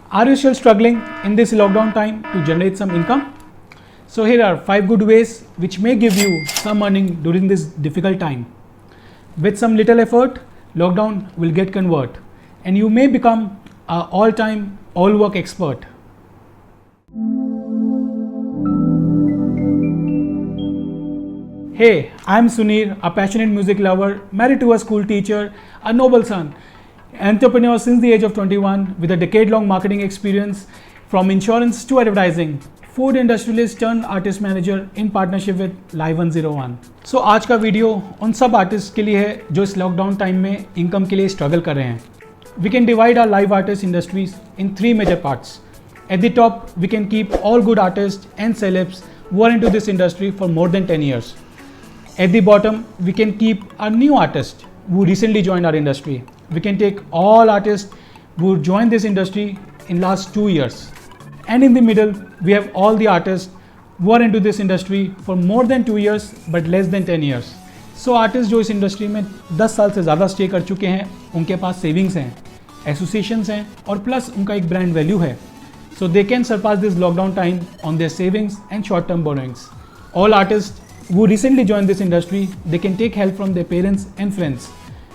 Are you still struggling in this lockdown time to generate some income? So here are 5 good ways which may give you some earning during this difficult time. With some little effort, lockdown will get converted and you may become an all-time, all-work expert. Hey, I'm Sunir, a passionate music lover, married to a school teacher, a noble son, entrepreneur since the age of 21 with a decade-long marketing experience from insurance to advertising, food industrialist turned artist manager in partnership with Live 101. So आज का video उन सब artist के लिए है जो इस lockdown time में इनकम के लिए स्ट्रगल कर रहे हैं. We can divide our live artist industries in 3 major parts. At the top, we can keep all good artists and celebs who are into this industry for more than 10 years. At the bottom, we can keep our new artists who recently joined our industry. We can take all artists who joined this industry in last 2 years. And in the middle, we have all the artists who are into this industry for more than 2 years but less than 10 years. So artists जो इस industry में 10 साल से ज़्यादा stay कर चुके हैं, उनके पास सेविंग्स हैं, एसोसिएशंस हैं और प्लस उनका एक ब्रांड वैल्यू है. So they can surpass this lockdown time on their savings and short-term borrowings. All artists who recently joined this industry, they can take help from their parents and friends.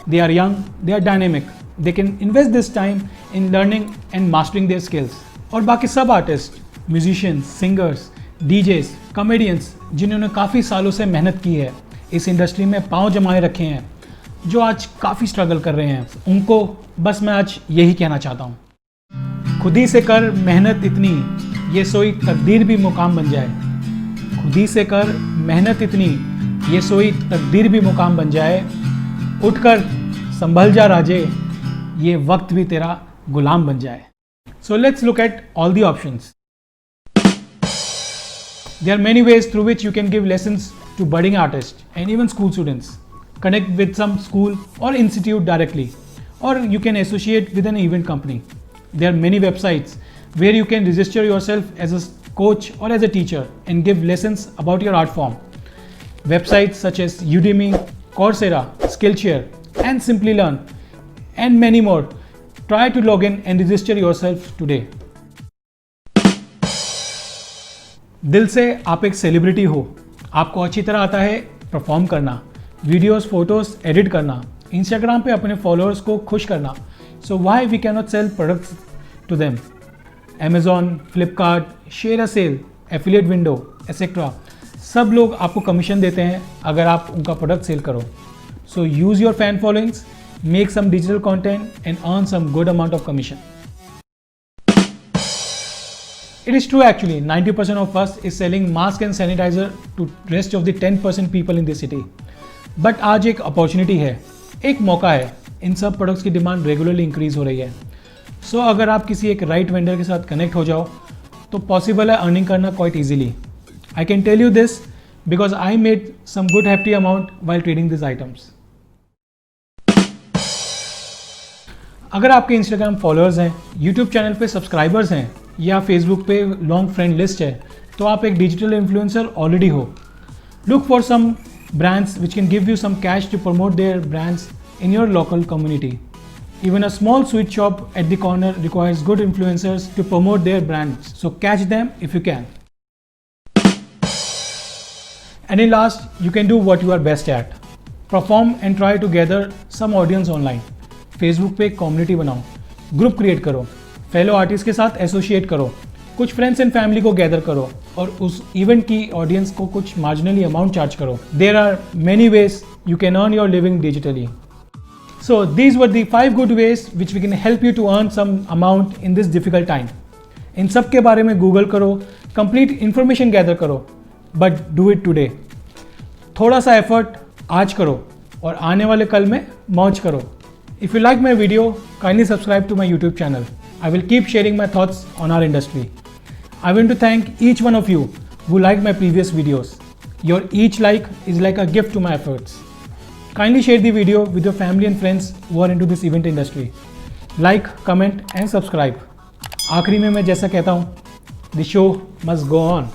They are young, they are dynamic. They can invest this time in learning and mastering their skills. और बाकी सब artist, musicians, singers, DJs, comedians जिन्होंने काफ़ी सालों से मेहनत की है, इस इंडस्ट्री में पांव जमाए रखे हैं, जो आज काफ़ी स्ट्रगल कर रहे हैं, उनको बस मैं आज यही कहना चाहता हूँ. खुद ही से कर मेहनत इतनी, ये सोई तकदीर भी मुकाम बन जाए. खुद ही से कर मेहनत इतनी, ये सोई तकदीर भी मुकाम बन जाए. उठकर संभल जा राजे, ये वक्त भी तेरा गुलाम बन जाए. So let's look at all the options. There are many ways through which you can give lessons to budding artists and even school students. Connect with some school or institute directly, or you can associate with an event company. There are many websites where you can register yourself as a coach or as a teacher and give lessons about your art form. Websites such as Udemy, Coursera, Skillshare, and Simply Learn, and many more. Try to log in and register yourself today. दिल से आप एक celebrity हो, आपको अच्छी तरह आता है परफॉर्म करना, वीडियोस, फोटोज एडिट करना, इंस्टाग्राम पे अपने फॉलोअर्स को खुश करना. So why we can not sell products to them? Amazon, Flipkart, share a sale, affiliate window, etcetera, सब लोग आपको कमीशन देते हैं अगर आप उनका प्रोडक्ट सेल करो. So use your fan followings, make some digital content and earn some good amount of commission. It is true actually, 90% of us is selling mask and sanitizer to rest of the 10% people in the city. But आज एक opportunity है, एक मौका है. इन सब products की demand regularly increase हो रही है. सो अगर आप किसी एक राइट वेंडर के साथ कनेक्ट हो जाओ तो पॉसिबल है अर्निंग करना quite easily. I can tell you this because I made some good happy amount while trading this items. अगर आपके इंस्टाग्राम फॉलोअर्स हैं, यूट्यूब चैनल पे सब्सक्राइबर्स हैं या फेसबुक पे लॉन्ग फ्रेंड लिस्ट है, तो आप एक डिजिटल इन्फ्लुएंसर ऑलरेडी हो. Look for some brands which can give you some cash to promote their brands in your local community. Even a small sweet shop at the corner requires good influencers to promote their brands. So catch them if you can. And in last, you can do what you are best at. Perform and try to gather some audience online. Facebook पे community बनाओ, group create करो, fellow artist के साथ associate करो, कुछ friends and family को gather करो और उस इवेंट की ऑडियंस को कुछ मार्जिनली अमाउंट चार्ज करो. There are many ways you can earn your living digitally. So these were the 5 good ways which we can help you to earn some amount in this difficult time. इन सब के बारे में Google करो, complete information gather करो, but do it today. थोड़ा सा effort आज करो और आने वाले कल में मौज करो. If you like my video, kindly subscribe to my YouTube channel. I will keep sharing my thoughts on our industry. I want to thank each one of you who liked my previous videos. Your each like is like a gift to my efforts. Kindly share the video with your family and friends who are into this event industry. Like, comment and subscribe. आखिरी में मैं जैसा कहता हूँ, the show must go on.